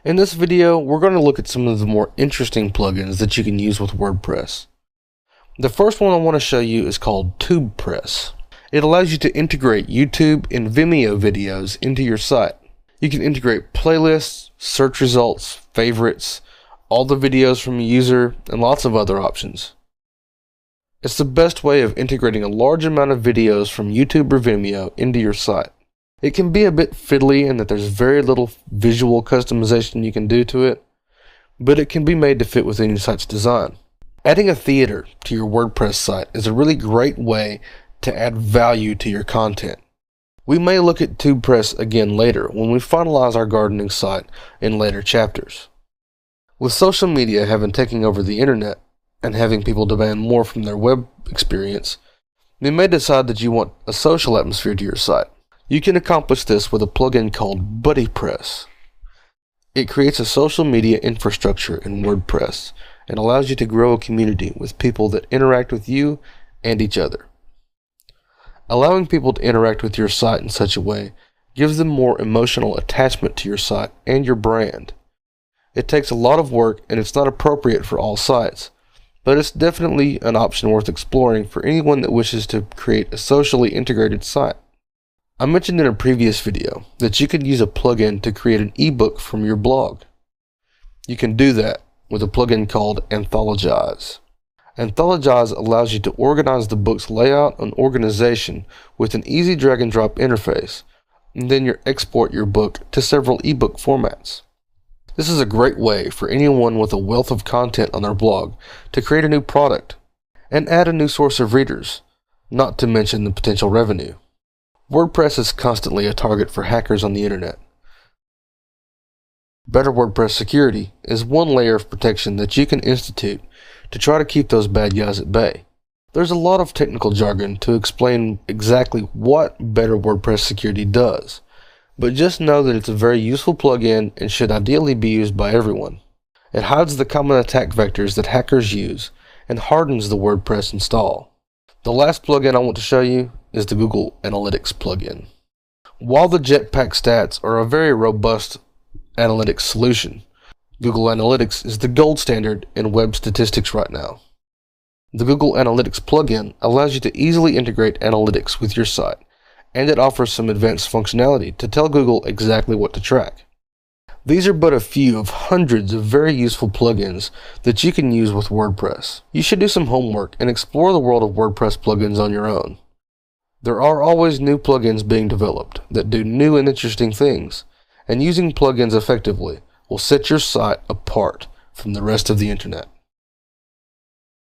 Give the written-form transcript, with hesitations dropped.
In this video, we're going to look at some of the more interesting plugins that you can use with WordPress. The first one I want to show you is called TubePress. It allows you to integrate YouTube and Vimeo videos into your site. You can integrate playlists, search results, favorites, all the videos from a user, and lots of other options. It's the best way of integrating a large amount of videos from YouTube or Vimeo into your site. It can be a bit fiddly in that there's very little visual customization you can do to it, but it can be made to fit within your site's design. Adding a theater to your WordPress site is a really great way to add value to your content. We may look at TubePress again later when we finalize our gardening site in later chapters. With social media having taken over the internet and having people demand more from their web experience, you may decide that you want a social atmosphere to your site. You can accomplish this with a plugin called BuddyPress. It creates a social media infrastructure in WordPress and allows you to grow a community with people that interact with you and each other. Allowing people to interact with your site in such a way gives them more emotional attachment to your site and your brand. It takes a lot of work and it's not appropriate for all sites, but it's definitely an option worth exploring for anyone that wishes to create a socially integrated site. I mentioned in a previous video that you could use a plugin to create an ebook from your blog. You can do that with a plugin called Anthologize. Anthologize allows you to organize the book's layout and organization with an easy drag and drop interface, and then you export your book to several ebook formats. This is a great way for anyone with a wealth of content on their blog to create a new product and add a new source of readers, not to mention the potential revenue. WordPress is constantly a target for hackers on the internet. Better WordPress security is one layer of protection that you can institute to try to keep those bad guys at bay. There's a lot of technical jargon to explain exactly what Better WordPress security does, but just know that it's a very useful plugin and should ideally be used by everyone. It hides the common attack vectors that hackers use and hardens the WordPress install. The last plugin I want to show you is the Google Analytics plugin. While the Jetpack stats are a very robust analytics solution, Google Analytics is the gold standard in web statistics right now. The Google Analytics plugin allows you to easily integrate analytics with your site, and it offers some advanced functionality to tell Google exactly what to track. These are but a few of hundreds of very useful plugins that you can use with WordPress. You should do some homework and explore the world of WordPress plugins on your own. There are always new plugins being developed that do new and interesting things, and using plugins effectively will set your site apart from the rest of the internet.